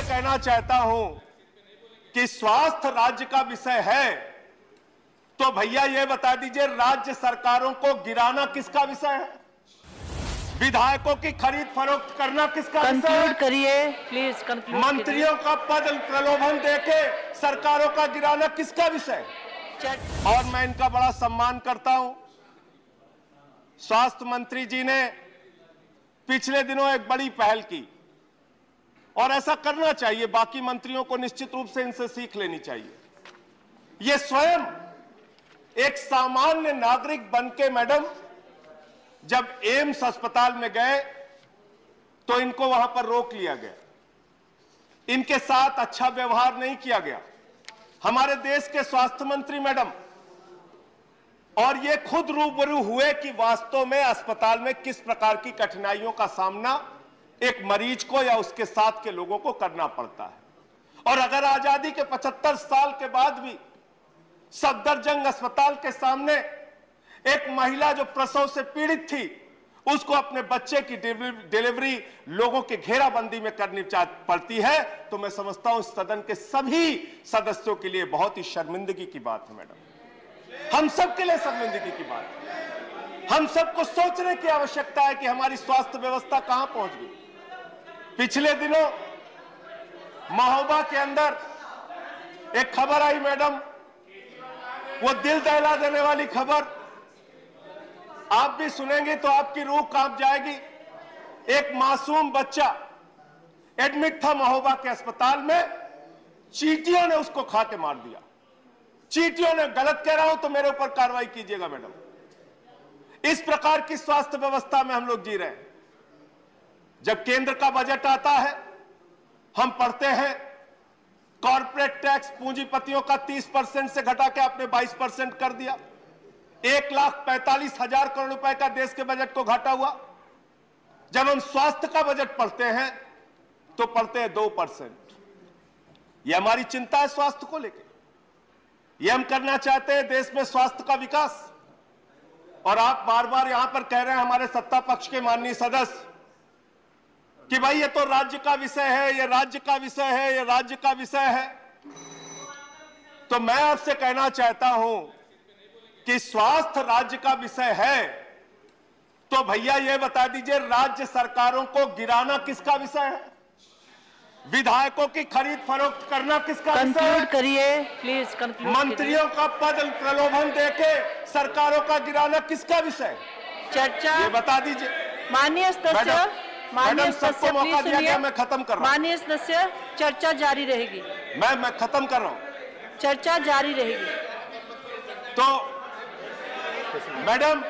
आपसे कहना चाहता हूं कि स्वास्थ्य राज्य का विषय है, तो भैया ये बता दीजिए राज्य सरकारों को गिराना किसका विषय है? विधायकों की खरीद फरोख्त करना किसका विषय है? कंक्लूड करिए प्लीज, कंक्लूड। मंत्रियों का पद प्रलोभन देके सरकारों का गिराना किसका विषय है? और मैं इनका बड़ा सम्मान करता हूं। स्वास्थ्य मंत्री जी ने पिछले दिनों एक बड़ी पहल की और ऐसा करना चाहिए, बाकी मंत्रियों को निश्चित रूप से इनसे सीख लेनी चाहिए। ये स्वयं एक सामान्य नागरिक बनके मैडम जब एम्स अस्पताल में गए तो इनको वहां पर रोक लिया गया, इनके साथ अच्छा व्यवहार नहीं किया गया। हमारे देश के स्वास्थ्य मंत्री मैडम और ये खुद रूबरू हुए कि वास्तव में अस्पताल में किस प्रकार की कठिनाइयों का सामना एक मरीज को या उसके साथ के लोगों को करना पड़ता है। और अगर आजादी के 75 साल के बाद भी सफदरजंग अस्पताल के सामने एक महिला जो प्रसव से पीड़ित थी उसको अपने बच्चे की डिलीवरी लोगों के घेराबंदी में करनी पड़ती है, तो मैं समझता हूं इस सदन के सभी सदस्यों के लिए बहुत ही शर्मिंदगी की बात है मैडम। हम सबके लिए शर्मिंदगी की बात है। हम सबको सोचने की आवश्यकता है कि हमारी स्वास्थ्य व्यवस्था कहां पहुंच गई। पिछले दिनों महोबा के अंदर एक खबर आई मैडम, वो दिल दहला देने वाली खबर, आप भी सुनेंगे तो आपकी रूह कांप जाएगी। एक मासूम बच्चा एडमिट था महोबा के अस्पताल में, चींटियों ने उसको खा के मार दिया। चींटियों ने, गलत कह रहा हूं तो मेरे ऊपर कार्रवाई कीजिएगा मैडम। इस प्रकार की स्वास्थ्य व्यवस्था में हम लोग जी रहे हैं। जब केंद्र का बजट आता है हम पढ़ते हैं कॉर्पोरेट टैक्स पूंजीपतियों का 30% से घटा के आपने 22% कर दिया। 1,45,000 करोड़ रुपए का देश के बजट को घाटा हुआ। जब हम स्वास्थ्य का बजट पढ़ते हैं तो पढ़ते हैं 2%। यह हमारी चिंता है स्वास्थ्य को लेकर। यह हम करना चाहते हैं देश में स्वास्थ्य का विकास। और आप बार बार यहां पर कह रहे हैं हमारे सत्ता पक्ष के माननीय सदस्य कि भाई ये तो राज्य का विषय है, ये राज्य का विषय है, ये राज्य का विषय है। तो मैं आपसे कहना चाहता हूं कि स्वास्थ्य राज्य का विषय है, तो भैया ये बता दीजिए राज्य सरकारों को गिराना किसका विषय है? विधायकों की खरीद फरोख्त करना किसका विषय है? कंक्लूड करिए प्लीज, कंक्लूड। मंत्रियों का पद प्रलोभन देके सरकारों का गिराना किसका विषय है? चर्चा, ये बता दीजिए। माननीय सदस्य, माननीय सदस्य मौका दिया गया, मैं खत्म कर रहा हूं। माननीय सदस्य, चर्चा जारी रहेगी। मैं खत्म कर रहा हूं। चर्चा जारी रहेगी। तो मैडम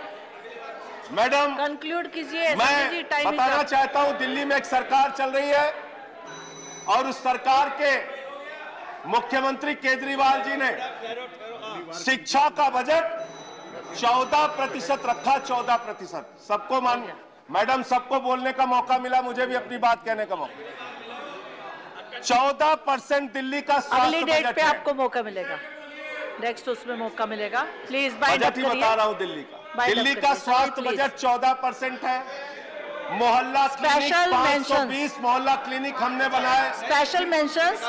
कंक्लूड कीजिए। मैं बताना चाहता हूं दिल्ली में एक सरकार चल रही है और उस सरकार के मुख्यमंत्री केजरीवाल जी ने शिक्षा का बजट 14% रखा। 14% सबको मैडम सबको बोलने का मौका मिला, मुझे भी अपनी बात कहने का मौका। 14% दिल्ली का स्वास्थ्य अगली डेट बजट पे है। आपको मौका मिलेगा, नेक्स्ट उसमें मौका मिलेगा। प्लीज बाइट अप करिए। बता रहा हूं दिल्ली का स्वास्थ्य बजट 14% है। मोहल्ला क्लिनिक 520 मोहल्ला क्लिनिक हमने बनाए। Special mentions